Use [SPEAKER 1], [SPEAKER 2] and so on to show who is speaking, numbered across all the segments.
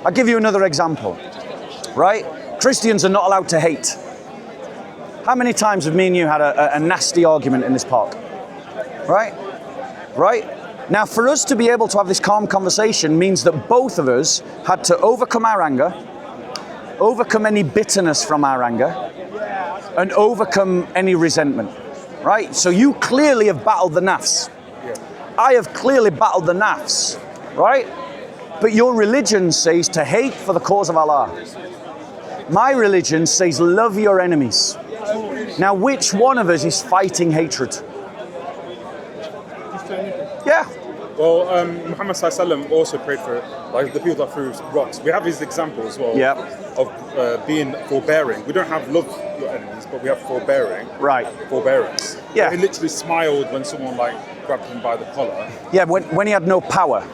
[SPEAKER 1] I'll give you another example, right? Christians are not allowed to hate. How many times have me and you had a nasty argument in this park? Right? Right? Now, for us to be able to have this calm conversation means that both of us had to overcome our anger, overcome any bitterness from our anger, and overcome any resentment, right? So you clearly have battled the NAFS. I have clearly battled the NAFS, right? But your religion says to hate for the cause of Allah. My religion says love your enemies. Now, which one of us is fighting hatred? Yeah.
[SPEAKER 2] Well, Muhammad Sallallahu also prayed for like the people that threw rocks. We have his example as well of being forbearing. We don't have love your enemies, but we have forbearing.
[SPEAKER 1] Right.
[SPEAKER 2] Forbearance.
[SPEAKER 1] Yeah.
[SPEAKER 2] He literally smiled when someone like grabbed him by the collar.
[SPEAKER 1] Yeah, when he had no power.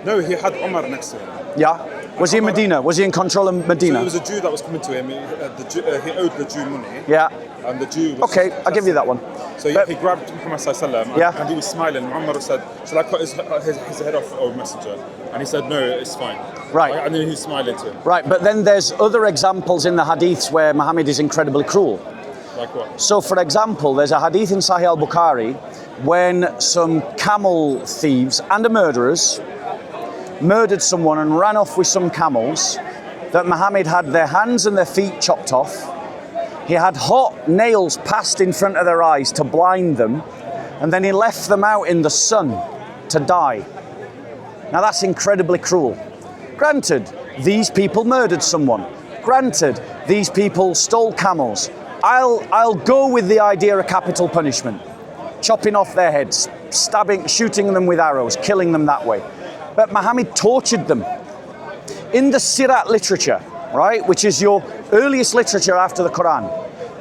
[SPEAKER 2] No, he had Omar next to him.
[SPEAKER 1] Yeah. Was he in Medina? Was he in control of Medina?
[SPEAKER 2] So there was a Jew that was coming to him. He owed the Jew money.
[SPEAKER 1] Yeah.
[SPEAKER 2] And the Jew was...
[SPEAKER 1] Okay, I'll give you that one.
[SPEAKER 2] So he grabbed Muhammad Sallallahu and he was smiling. Muhammad said, "Shall I cut his head off, O Messenger?" And he said, "No, it's fine."
[SPEAKER 1] Right.
[SPEAKER 2] And then he was smiling to him.
[SPEAKER 1] Right, but then there's other examples in the hadiths where Muhammad is incredibly cruel.
[SPEAKER 2] Like what?
[SPEAKER 1] So, for example, there's a hadith in Sahih al-Bukhari when some camel thieves and murderers murdered someone and ran off with some camels, that Muhammad had their hands and their feet chopped off. He had hot nails passed in front of their eyes to blind them, and then he left them out in the sun to die. Now that's incredibly cruel. Granted, these people murdered someone. Granted, these people stole camels. I'll go with the idea of capital punishment. Chopping off their heads, stabbing, shooting them with arrows, killing them that way. But Muhammad tortured them. In the Sirat literature, right, which is your earliest literature after the Quran,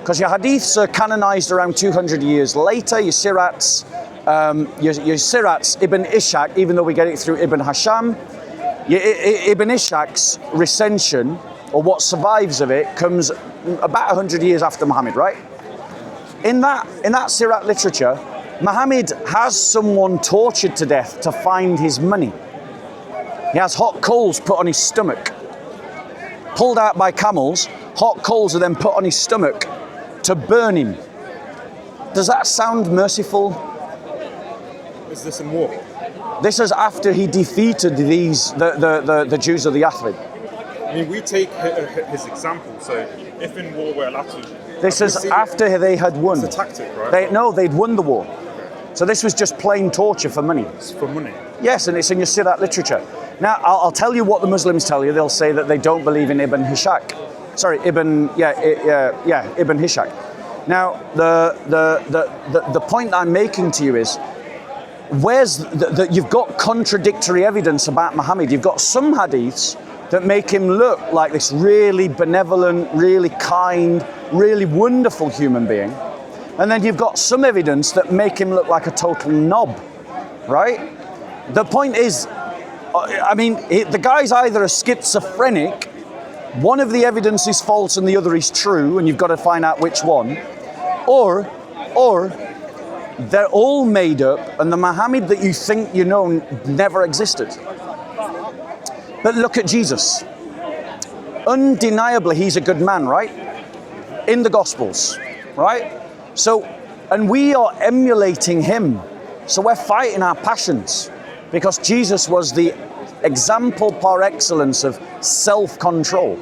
[SPEAKER 1] because your hadiths are canonized around 200 years later, your Sirats, Ibn Ishaq, even though we get it through Ibn Hisham, Ibn Ishaq's recension, or what survives of it, comes about 100 years after Muhammad, right? In that Sirat literature, Muhammad has someone tortured to death to find his money. He has hot coals put on his stomach. Pulled out by camels, hot coals are then put on his stomach to burn him. Does that sound merciful?
[SPEAKER 2] Is this in war?
[SPEAKER 1] This is after he defeated the Jews of the Yathrib.
[SPEAKER 2] I mean, we take his example, so if in war we're allowed to...
[SPEAKER 1] This is after they had won.
[SPEAKER 2] It's a tactic, right?
[SPEAKER 1] They'd won the war. So this was just plain torture for money.
[SPEAKER 2] It's for money?
[SPEAKER 1] Yes, and it's in your Sirat literature. Now, I'll tell you what the Muslims tell you. They'll say that they don't believe in Ibn Ishaq. Sorry, Ibn Ishaq. Now, the point I'm making to you is, you've got contradictory evidence about Muhammad. You've got some hadiths that make him look like this really benevolent, really kind, really wonderful human being. And then you've got some evidence that make him look like a total knob, right? The point is, I mean, the guy's either a schizophrenic, one of the evidence is false and the other is true, and you've got to find out which one, or they're all made up, and the Muhammad that you think you know never existed. But look at Jesus. Undeniably, he's a good man, right? In the Gospels, right? So, and we are emulating him. So we're fighting our passions, because Jesus was the example par excellence of self-control.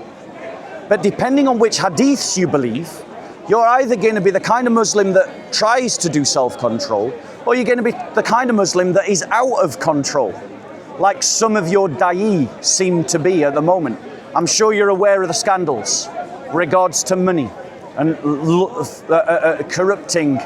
[SPEAKER 1] But depending on which hadiths you believe, you're either going to be the kind of Muslim that tries to do self-control, or you're going to be the kind of Muslim that is out of control, like some of your da'i seem to be at the moment. I'm sure you're aware of the scandals regards to money and corrupting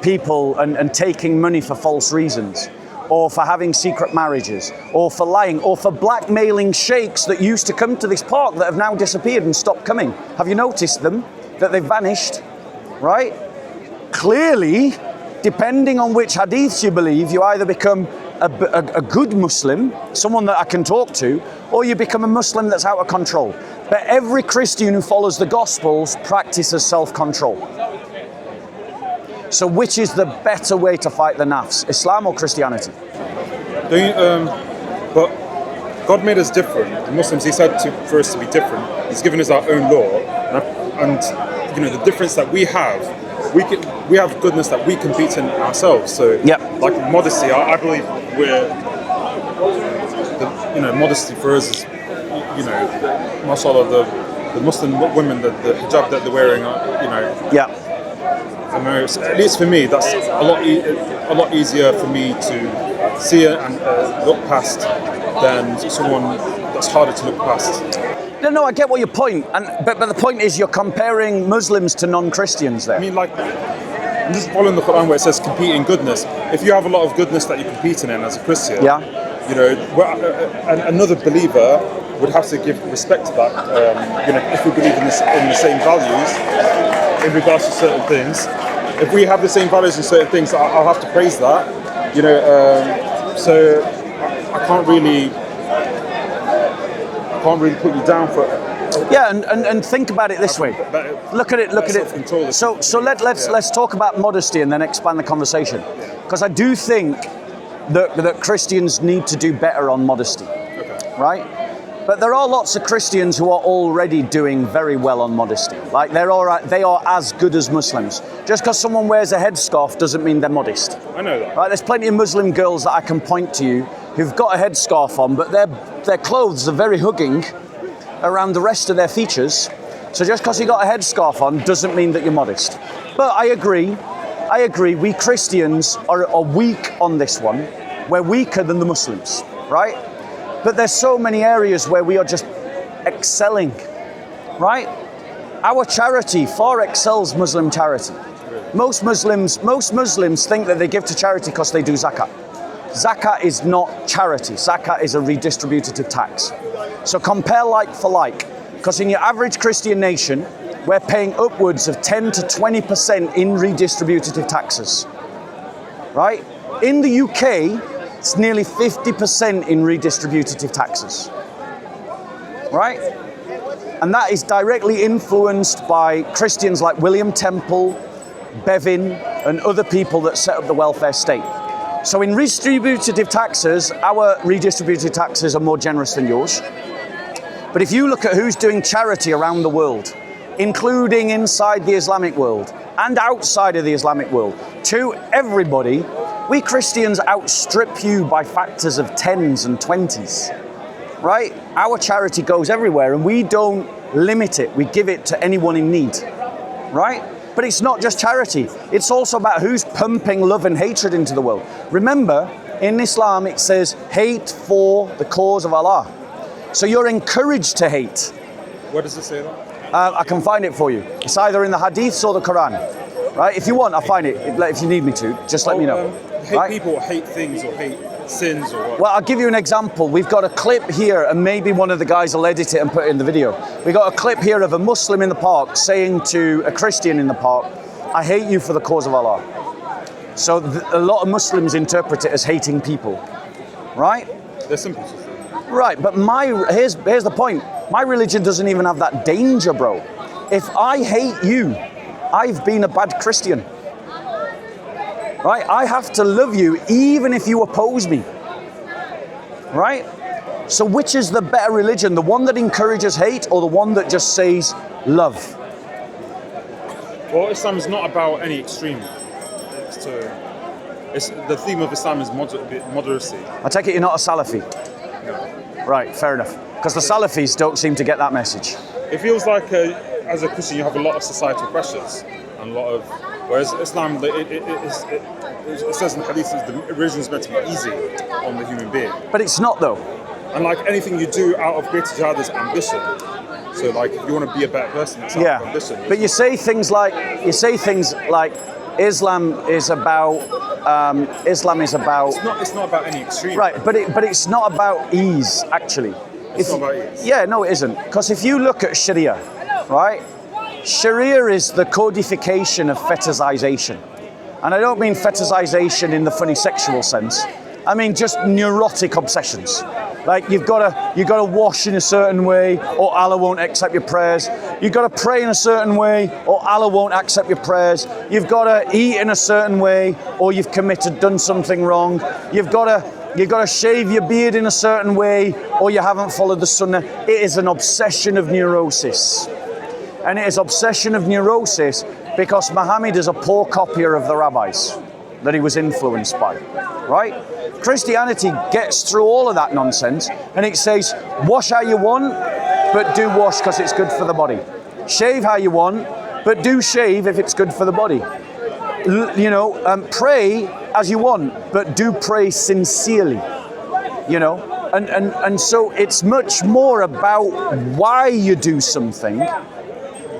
[SPEAKER 1] people and taking money for false reasons, or for having secret marriages, or for lying, or for blackmailing sheikhs that used to come to this park that have now disappeared and stopped coming. Have you noticed them? That they've vanished, right? Clearly, depending on which hadiths you believe, you either become a good Muslim, someone that I can talk to, or you become a Muslim that's out of control. But every Christian who follows the Gospels practices self-control. So which is the better way to fight the NAFS, Islam or Christianity?
[SPEAKER 2] But God made us different. The Muslims, He said for us to be different. He's given us our own law, and you know the difference that we have goodness that we compete in ourselves. So, like modesty, I believe modesty for us is, you know, mashallah, the Muslim women, the hijab that they're wearing, I know, at least for me, that's a lot easier for me to see it and look past than someone that's harder to look past.
[SPEAKER 1] No, I get what your point, but the point is you're comparing Muslims to non-Christians there.
[SPEAKER 2] I mean, like, I'm just following the Quran where it says compete in goodness. If you have a lot of goodness that you're competing in as a Christian, you know, another believer would have to give respect to that. You know, if we believe in the same values in regards to certain things, if we have the same values in certain things, I'll have to praise that. You know, so I can't really put you down for it.
[SPEAKER 1] Yeah, and think about it this way. Look at it. So let's talk about modesty and then expand the conversation, because I do think that Christians need to do better on modesty, right? But there are lots of Christians who are already doing very well on modesty. Like they are as good as Muslims. Just because someone wears a headscarf doesn't mean they're modest.
[SPEAKER 2] I know that.
[SPEAKER 1] Right? There's plenty of Muslim girls that I can point to you who've got a headscarf on, but their clothes are very hugging around the rest of their features. So just because you got a headscarf on doesn't mean that you're modest. But I agree, we Christians are weak on this one. We're weaker than the Muslims, right? But there's so many areas where we are just excelling, right? Our charity far excels Muslim charity. Most Muslims think that they give to charity because they do zakat. Zakat is not charity. Zakat is a redistributive tax. So compare like for like, because in your average Christian nation, we're paying upwards of 10 to 20% in redistributive taxes, right? In the UK, it's nearly 50% in redistributive taxes, right? And that is directly influenced by Christians like William Temple, Bevin, and other people that set up the welfare state. So in redistributive taxes, our redistributive taxes are more generous than yours. But if you look at who's doing charity around the world, including inside the Islamic world and outside of the Islamic world, to everybody, we Christians outstrip you by factors of 10s and 20s, right? Our charity goes everywhere and we don't limit it. We give it to anyone in need, right? But it's not just charity. It's also about who's pumping love and hatred into the world. Remember, in Islam, it says hate for the cause of Allah. So you're encouraged to hate.
[SPEAKER 2] Where does it say that?
[SPEAKER 1] I can find it for you. It's either in the Hadiths or the Quran, right? If you want, I'll find it. If you need me to, just let me know.
[SPEAKER 2] Hate people, or hate things, or hate sins, or what?
[SPEAKER 1] Well, I'll give you an example. We've got a clip here, and maybe one of the guys will edit it and put it in the video. We got a clip here of a Muslim in the park saying to a Christian in the park, "I hate you for the cause of Allah." So a lot of Muslims interpret it as hating people, right?
[SPEAKER 2] There's some people.
[SPEAKER 1] Right, but here's the point. My religion doesn't even have that danger, bro. If I hate you, I've been a bad Christian. Right? I have to love you even if you oppose me. Right? So which is the better religion? The one that encourages hate or the one that just says love?
[SPEAKER 2] Well, Islam is not about any extreme. The theme of Islam is moderacy.
[SPEAKER 1] I take it you're not a Salafi?
[SPEAKER 2] No.
[SPEAKER 1] Right, fair enough. Because the Salafis don't seem to get that message.
[SPEAKER 2] It feels like, as a Christian, you have a lot of societal pressures and a lot of. Whereas Islam, it says in Hadith, the religion is meant to be easy on the human being.
[SPEAKER 1] But it's not, though.
[SPEAKER 2] And like anything you do out of greater jihad is ambition. So like, if you want to be a better person, it's out of ambition.
[SPEAKER 1] But you say things like Islam is about.
[SPEAKER 2] It's not about any extreme.
[SPEAKER 1] Right, but it's not about ease, actually.
[SPEAKER 2] It's not about ease.
[SPEAKER 1] Yeah, no, it isn't. Because if you look at Sharia, right? Sharia is the codification of fetishization. And I don't mean fetishization in the funny sexual sense. I mean just neurotic obsessions. Like you've got to wash in a certain way or Allah won't accept your prayers. You've got to pray in a certain way or Allah won't accept your prayers. You've got to eat in a certain way or you've done something wrong. You've got to you've got to shave your beard in a certain way, or you haven't followed the sunnah. It is an obsession of neurosis. And it is obsession of neurosis because Muhammad is a poor copier of the rabbis that he was influenced by, right? Christianity gets through all of that nonsense and it says, wash how you want, but do wash because it's good for the body. Shave how you want, but do shave if it's good for the body. Pray as you want, but do pray sincerely, And so it's much more about why you do something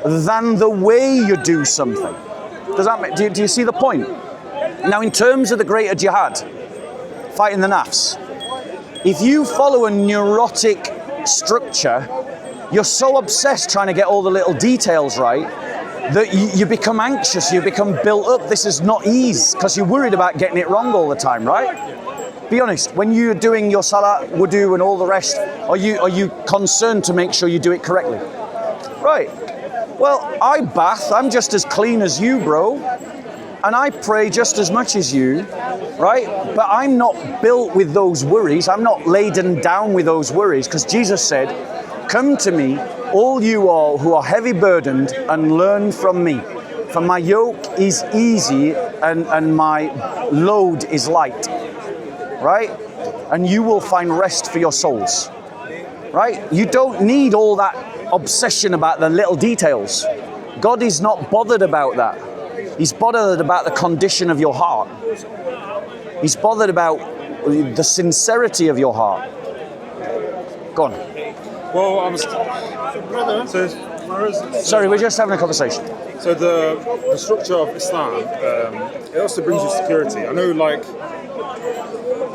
[SPEAKER 1] than the way you do something. Does that make, do you see the point? Now, in terms of the greater jihad, fighting the NAFS, if you follow a neurotic structure, you're so obsessed trying to get all the little details right that you become anxious, you become built up. This is not ease because you're worried about getting it wrong all the time, right? Be honest, when you're doing your salat, wudu and all the rest, are you concerned to make sure you do it correctly? Right. Well, I bath, I'm just as clean as you, bro. And I pray just as much as you, right? But I'm not built with those worries. I'm not laden down with those worries because Jesus said, come to me, all you all who are heavy burdened, and learn from me. For my yoke is easy and my load is light, right? And you will find rest for your souls, right? You don't need all that obsession about the little details. God is not bothered about that. He's bothered about the condition of your heart. He's bothered about the sincerity of your heart. Go on.
[SPEAKER 2] Well,
[SPEAKER 1] sorry, we're just having a conversation.
[SPEAKER 2] So the structure of Islam, it also brings you security. I know,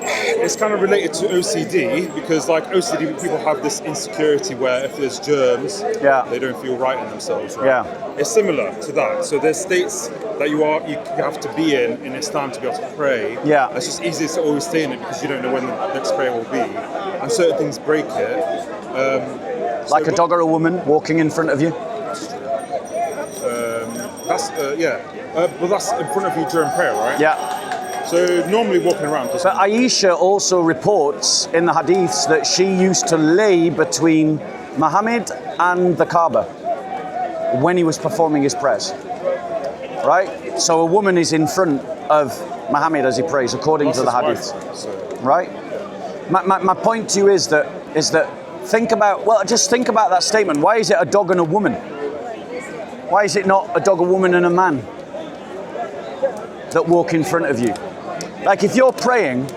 [SPEAKER 2] it's kind of related to OCD because, OCD people have this insecurity where if there's germs, they don't feel right in themselves. Right? Yeah, it's similar to that. So there's states that you have to be in Islam to be able to pray. Yeah, it's just easiest to always stay in it because you don't know when the next prayer will be, and certain things break it.
[SPEAKER 1] Like a dog or a woman walking in front of you.
[SPEAKER 2] That's in front of you during prayer, right? Yeah. So normally walking around.
[SPEAKER 1] But Aisha also reports in the hadiths that she used to lay between Muhammad and the Kaaba when he was performing his prayers. Right? So a woman is in front of Muhammad as he prays, according to the hadiths. Right? My point to you is that think about that statement. Why is it a dog and a woman? Why is it not a dog, a woman and a man that walk in front of you? Like if you're praying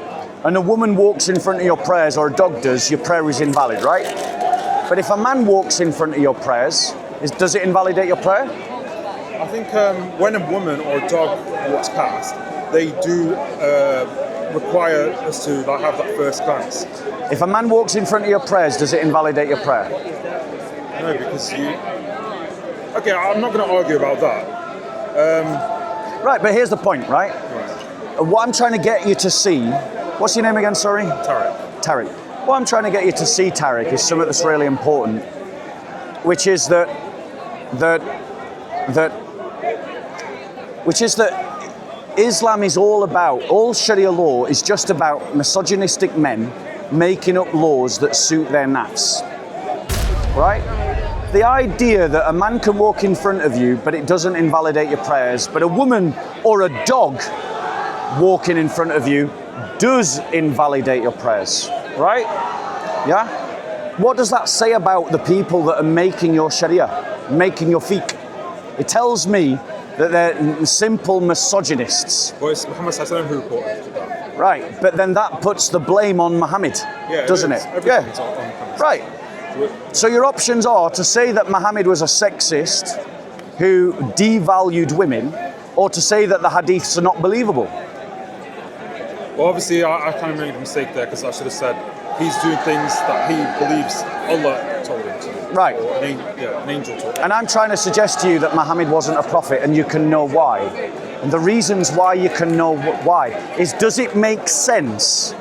[SPEAKER 1] and a woman walks in front of your prayers or a dog does, your prayer is invalid, right? But if a man walks in front of your prayers, does it invalidate your prayer?
[SPEAKER 2] I think when a woman or a dog walks past, they do require us to have that first glance.
[SPEAKER 1] If a man walks in front of your prayers, does it invalidate your prayer?
[SPEAKER 2] No, because Okay, I'm not going to argue about that.
[SPEAKER 1] Right, but here's the point, right? What I'm trying to get you to see, what's your name again, sorry? Tarique. What I'm trying to get you to see, Tarique, is something that's really important, which is that Islam is all Sharia law is just about misogynistic men making up laws that suit their NAFS, right? The idea that a man can walk in front of you, but it doesn't invalidate your prayers, but a woman or a dog walking in front of you does invalidate your prayers, right? Yeah? What does that say about the people that are making your Sharia, making your fiqh? It tells me that they're simple misogynists.
[SPEAKER 2] Well, it's Muhammad who reported that.
[SPEAKER 1] Right, but then that puts the blame on Muhammad, doesn't it? Yeah. Right. So your options are to say that Muhammad was a sexist who devalued women, or to say that the hadiths are not believable.
[SPEAKER 2] Well, obviously, I kind of made a mistake there because I should have said he's doing things that he believes Allah told him to do.
[SPEAKER 1] Right.
[SPEAKER 2] Or an angel told him.
[SPEAKER 1] And I'm trying to suggest to you that Muhammad wasn't a prophet, and you can know why. And the reasons why you can know why is, does it make sense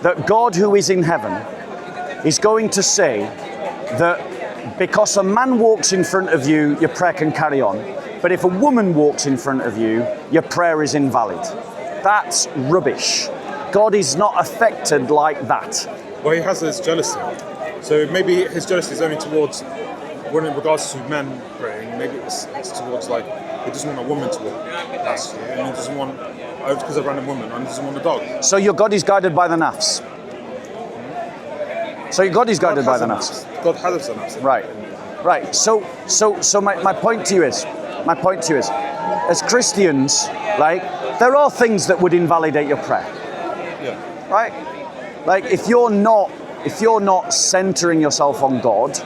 [SPEAKER 1] that God who is in heaven is going to say that because a man walks in front of you, your prayer can carry on, but if a woman walks in front of you, your prayer is invalid? That's rubbish. God is not affected like that.
[SPEAKER 2] Well, he has his jealousy. So maybe his jealousy is only towards, when in regards to men praying, maybe it's towards like, he doesn't want a woman to walk past you, and he doesn't want, because of a random woman, and he doesn't want a dog.
[SPEAKER 1] So your God is guided by the NAFS. So your God is guided by the NAFS.
[SPEAKER 2] God has a NAFS.
[SPEAKER 1] Right. So my point to you is, as Christians, like, there are things that would invalidate your prayer.
[SPEAKER 2] Yeah.
[SPEAKER 1] Right? Like, if you're not centering yourself on God,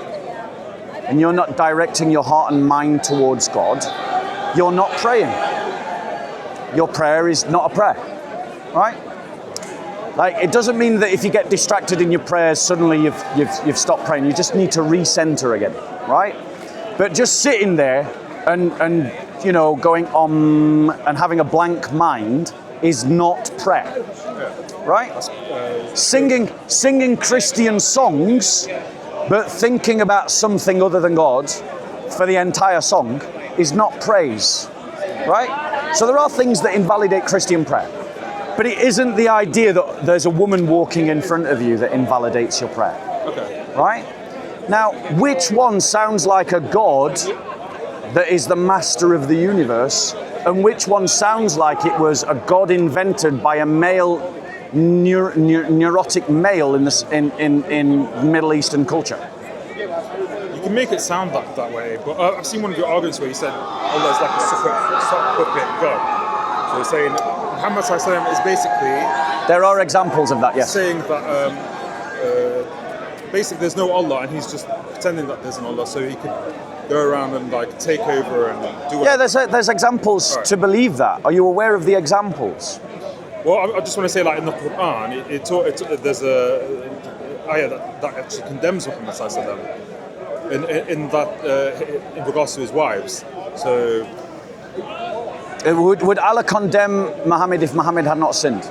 [SPEAKER 1] and you're not directing your heart and mind towards God, you're not praying. Your prayer is not a prayer, right? Like, it doesn't mean that if you get distracted in your prayers, suddenly you've stopped praying. You just need to recenter again, right? But just sitting there and you know, going and having a blank mind is not prayer, right? Singing Christian songs, but thinking about something other than God for the entire song is not praise, right? So there are things that invalidate Christian prayer, but it isn't the idea that there's a woman walking in front of you that invalidates your prayer, right? Now, which one sounds like a God that is the master of the universe, and which one sounds like it was a God invented by a male, neurotic male in Middle Eastern culture?
[SPEAKER 2] You can make it sound that way, but I've seen one of your arguments where you said Allah's like a sock puppet God. So you're saying Muhammad ﷺ is basically...
[SPEAKER 1] There are examples of that, yes.
[SPEAKER 2] Saying that basically there's no Allah, and he's just pretending that there's an Allah, so he could go around and like take over and do whatever.
[SPEAKER 1] Yeah, there's examples to believe that. Are you aware of the examples?
[SPEAKER 2] Well, I just want to say, like in the Quran, there's a ayah that actually condemns Muhammad ﷺ in regards to his wives. So
[SPEAKER 1] would Allah condemn Muhammad if Muhammad had not sinned?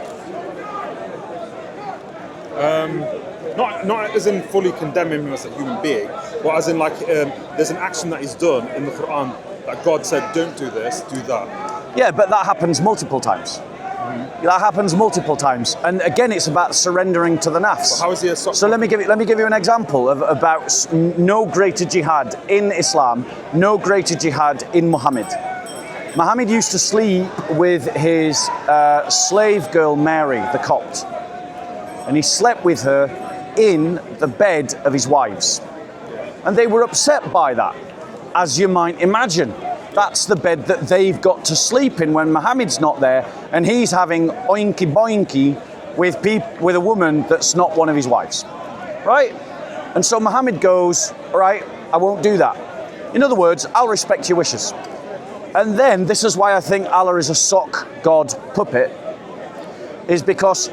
[SPEAKER 2] Not as in fully condemning him as a human being, but as in like there's an action that he's done in the Quran that God said, don't do this, do that.
[SPEAKER 1] Yeah, but that happens multiple times. That happens multiple times, and again, it's about surrendering to the NAFS.
[SPEAKER 2] But how is he a sock?
[SPEAKER 1] So let me give you an example about no greater jihad in Islam, no greater jihad in Muhammad. Muhammad used to sleep with his slave girl Mary, the Copt, and he slept with her in the bed of his wives, and they were upset by that, as you might imagine. That's the bed that they've got to sleep in when Muhammad's not there, and he's having oinky boinky with a woman that's not one of his wives, right? And so Muhammad goes, all right, I won't do that. In other words, I'll respect your wishes. And then this is why I think Allah is a sock God puppet, is because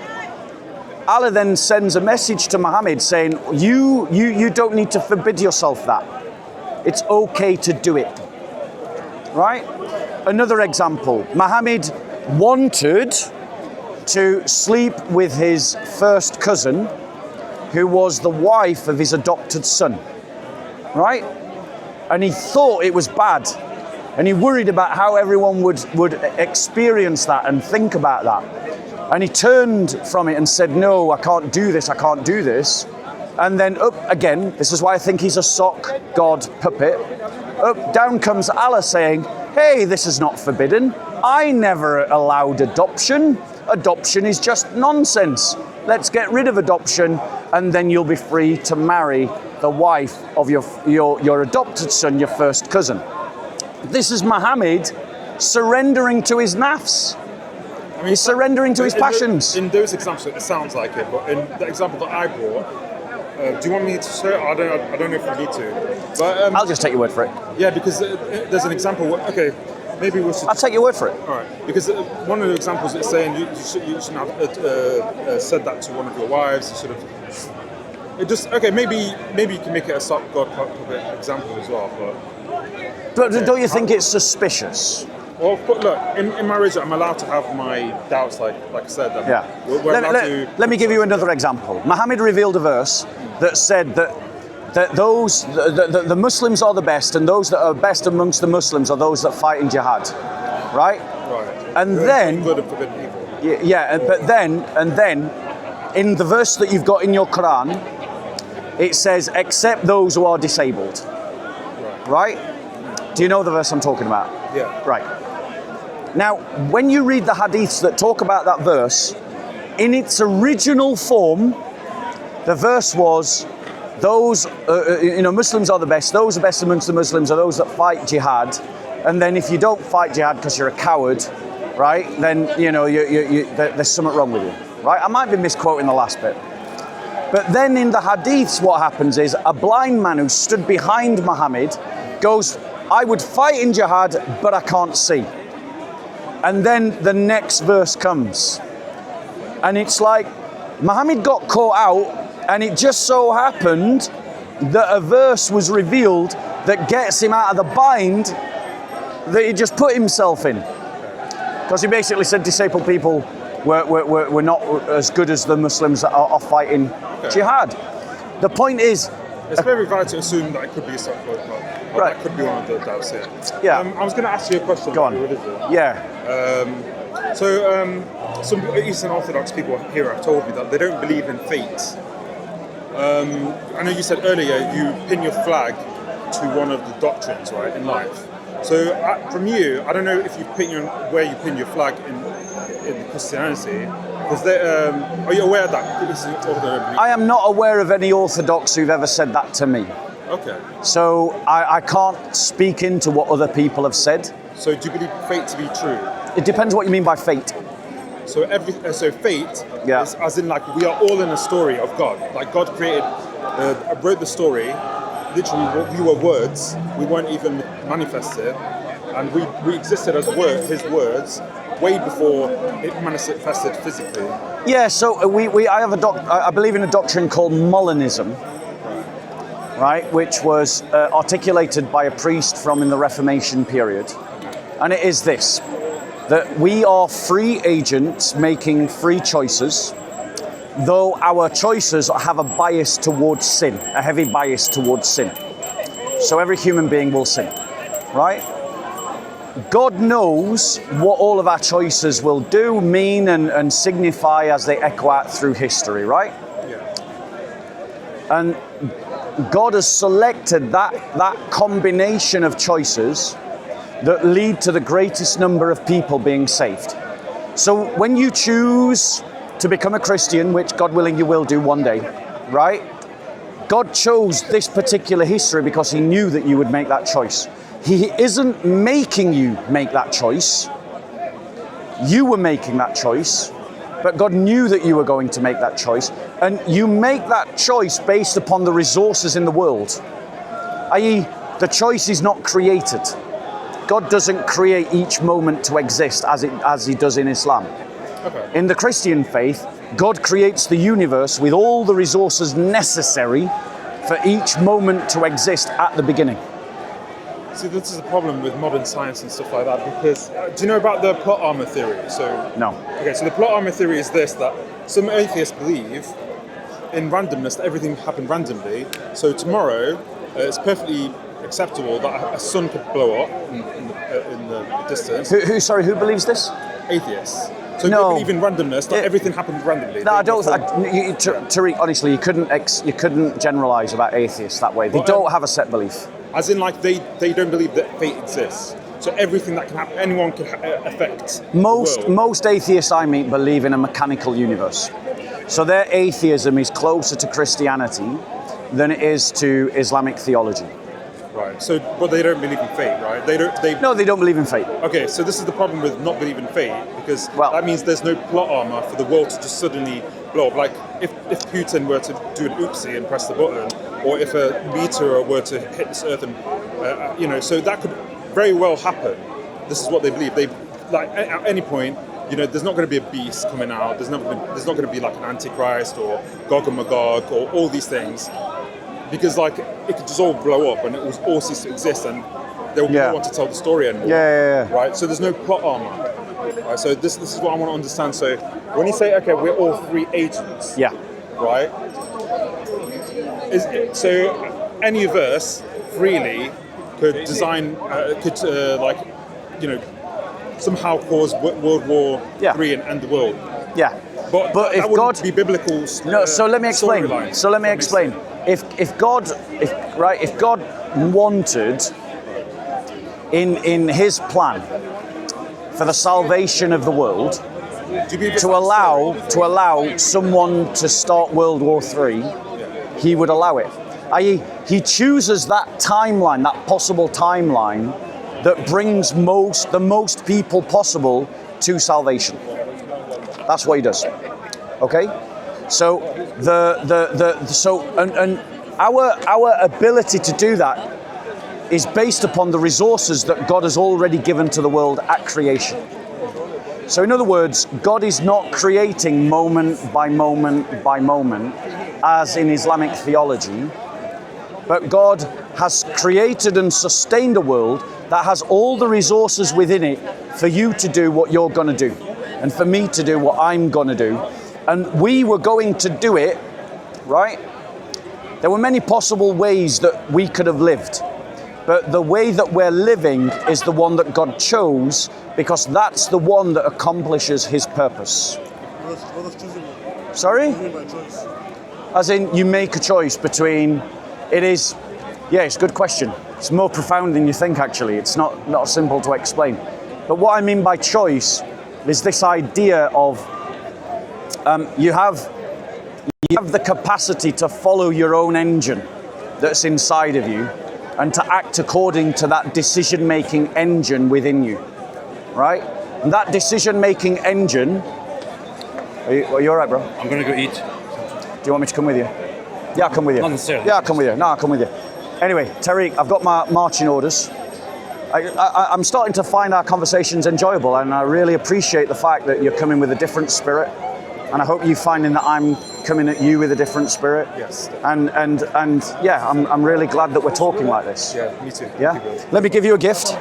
[SPEAKER 1] Allah then sends a message to Muhammad saying, you don't need to forbid yourself that. It's okay to do it. Right? Another example, Muhammad wanted to sleep with his first cousin, who was the wife of his adopted son. Right? And he thought it was bad. And he worried about how everyone would experience that and think about that. And he turned from it and said, no, I can't do this, I can't do this. And then up again, this is why I think he's a sock God puppet. Up, down comes Allah saying, hey, this is not forbidden. I never allowed adoption. Adoption is just nonsense. Let's get rid of adoption, and then you'll be free to marry the wife of your adopted son, your first cousin. This is Muhammad surrendering to his nafs. I mean, he's surrendering to his passions.
[SPEAKER 2] In those examples, it sounds like it, but in the example that I brought, do you want me to show it? I don't know if I need to. But,
[SPEAKER 1] I'll just take your word for it.
[SPEAKER 2] Yeah, because there's an example. Okay, maybe we should...
[SPEAKER 1] I'll take your word for it.
[SPEAKER 2] All right, because one of the examples is saying you shouldn't have said that to one of your wives. You should have... It just... Okay, maybe you can make it a sock God puppet example as well,
[SPEAKER 1] But don't you think it's suspicious?
[SPEAKER 2] Well, but look, in marriage, I'm allowed to have my doubts, like I said.
[SPEAKER 1] Yeah. Let me give you another example. Muhammad revealed a verse that said that the Muslims are the best, and those that are best amongst the Muslims are those that fight in jihad. Right?
[SPEAKER 2] Right.
[SPEAKER 1] And then...
[SPEAKER 2] Good and forbidden evil.
[SPEAKER 1] Yeah, but then in the verse that you've got in your Quran, it says, except those who are disabled. Right? Do you know the verse I'm talking about?
[SPEAKER 2] Yeah.
[SPEAKER 1] Right. Now, when you read the hadiths that talk about that verse, in its original form, the verse was, those, Muslims are the best. Those are best amongst the Muslims are those that fight jihad. And then if you don't fight jihad because you're a coward, right, then, there's something wrong with you, right? I might be misquoting the last bit. But then in the hadiths, what happens is a blind man who stood behind Muhammad goes, I would fight in jihad, but I can't see. And then the next verse comes. And it's like, Muhammad got caught out, and it just so happened that a verse was revealed that gets him out of the bind that he just put himself in. Because he basically said disabled people were not as good as the Muslims that are fighting jihad. The point is...
[SPEAKER 2] It's very valid to assume that it could be a secular God.
[SPEAKER 1] Right.
[SPEAKER 2] That could be one of the doubts here.
[SPEAKER 1] Yeah.
[SPEAKER 2] I was going to ask you a question
[SPEAKER 1] Go
[SPEAKER 2] about
[SPEAKER 1] on.
[SPEAKER 2] religion.
[SPEAKER 1] Yeah.
[SPEAKER 2] Some Eastern Orthodox people here have told me that they don't believe in fate. I know you said earlier you pin your flag to one of the doctrines, right, in life. So from you, I don't know if you where you pin your flag in Christianity. Are you aware of that?
[SPEAKER 1] I am not aware of any Orthodox who've ever said that to me.
[SPEAKER 2] Okay.
[SPEAKER 1] So I can't speak into what other people have said.
[SPEAKER 2] So do you believe fate to be true?
[SPEAKER 1] It depends what you mean by fate.
[SPEAKER 2] So fate is as in like we are all in a story of God. Like God wrote the story. Literally, we were words. We weren't even manifested, and we existed as His words way before it manifested physically. Yeah. So I have I believe in a doctrine called Molinism, right, which was articulated by a priest from in the Reformation period, and it is this: that we are free agents making free choices, though our choices have a bias towards sin, a heavy bias towards sin. So every human being will sin, right? God knows what all of our choices will do, mean, and signify as they echo out through history, right? Yeah. And God has selected that combination of choices that lead to the greatest number of people being saved. So when you choose to become a Christian, which God willing you will do one day, right? God chose this particular history because He knew that you would make that choice. He isn't making you make that choice. You were making that choice, but God knew that you were going to make that choice. And you make that choice based upon the resources in the world. i.e., the choice is not created. God doesn't create each moment to exist as He does in Islam. Okay. In the Christian faith, God creates the universe with all the resources necessary for each moment to exist at the beginning. See, this is a problem with modern science and stuff like that, because do you know about the plot armor theory?
[SPEAKER 1] No.
[SPEAKER 2] Okay, so the plot armor theory is this, that some atheists believe in randomness, that everything happened randomly. So tomorrow, it's perfectly acceptable that a sun could blow up in the distance.
[SPEAKER 1] Who believes this?
[SPEAKER 2] Atheists. So they believe in randomness, that everything happened randomly.
[SPEAKER 1] No, Tarique, honestly, you couldn't generalise about atheists that way. They don't have a set belief.
[SPEAKER 2] As in, like, they don't believe that fate exists. So everything that can happen, anyone can affect
[SPEAKER 1] most atheists I meet believe in a mechanical universe. So their atheism is closer to Christianity than it is to Islamic theology.
[SPEAKER 2] Right. So, but they don't believe in fate, right?
[SPEAKER 1] No, they don't believe in fate.
[SPEAKER 2] Okay, so this is the problem with not believing in fate, because that means there's no plot armor for the world to just suddenly blow up. Like if Putin were to do an oopsie and press the button, or if a meteor were to hit this earth, and so that could very well happen. This is what they believe. They at any point, there's not going to be a beast coming out. There's not going to be like an antichrist or Gog and Magog or all these things. Because it could just all blow up and it will all cease to exist, and there will be no one to tell the story anymore. Yeah. Right. So there's no plot armor. Right. So this is what I want to understand. So when you say, okay, we're all free agents. Yeah. Right. So any of us freely could design, somehow cause World War
[SPEAKER 1] Yeah.
[SPEAKER 2] III and end the world.
[SPEAKER 1] Yeah.
[SPEAKER 2] But
[SPEAKER 1] if
[SPEAKER 2] that wouldn't
[SPEAKER 1] God
[SPEAKER 2] be biblical.
[SPEAKER 1] No, so let me explain. So let me explain. If God wanted in His plan for the salvation of the world to allow someone to start World War III, He would allow it. I.e., He chooses that timeline, that possible timeline, that brings the most people possible to salvation. That's what He does. Okay, so our ability to do that is based upon the resources that God has already given to the world at creation. So in other words, God is not creating moment by moment by moment, as in Islamic theology, but God has created and sustained a world that has all the resources within it for you to do what you're going to do, and for me to do what I'm going to do. And we were going to do it, right? There were many possible ways that we could have lived. But the way that we're living is the one that God chose, because that's the one that accomplishes His purpose.
[SPEAKER 3] What does choosing mean?
[SPEAKER 1] Sorry?
[SPEAKER 3] What do you mean by choice?
[SPEAKER 1] As in, you make a choice between, it's a good question. It's more profound than you think, actually. It's not simple to explain. But what I mean by choice is this idea of you have the capacity to follow your own engine that's inside of you, and to act according to that decision-making engine within you, right? And that decision-making engine... Are you all right, bro?
[SPEAKER 4] I'm going to go eat.
[SPEAKER 1] Do you want me to come with you? Yeah, I'll come with you.
[SPEAKER 4] Not necessarily.
[SPEAKER 1] Yeah, I'll come with you. No, I'll come with you. Anyway, Tarique, I've got my marching orders. I'm starting to find our conversations enjoyable, and I really appreciate the fact that you're coming with a different spirit. And I hope you're finding that I'm coming at you with a different spirit.
[SPEAKER 2] Yes.
[SPEAKER 1] And yeah, I'm really glad that we're talking like this.
[SPEAKER 2] Yeah, me too.
[SPEAKER 1] Yeah. Let me give you a gift.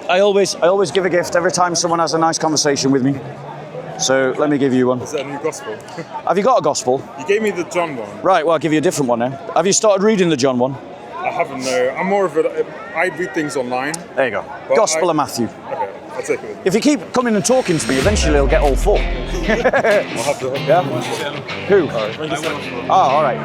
[SPEAKER 1] I always give a gift every time someone has a nice conversation with me. So let me give you one.
[SPEAKER 2] Is that a new gospel?
[SPEAKER 1] Have you got a gospel?
[SPEAKER 2] You gave me the John one.
[SPEAKER 1] Right. Well, I'll give you a different one now. Have you started reading the John one?
[SPEAKER 2] I haven't, no. I'm more of I read things online.
[SPEAKER 1] There you go. Gospel of Matthew.
[SPEAKER 2] Okay, I'll take it.
[SPEAKER 1] If you keep coming and talking to me, eventually it'll get all full.
[SPEAKER 2] I'll have to.
[SPEAKER 1] Yeah? Who?
[SPEAKER 2] All right, thank you so much.
[SPEAKER 1] Oh, all right.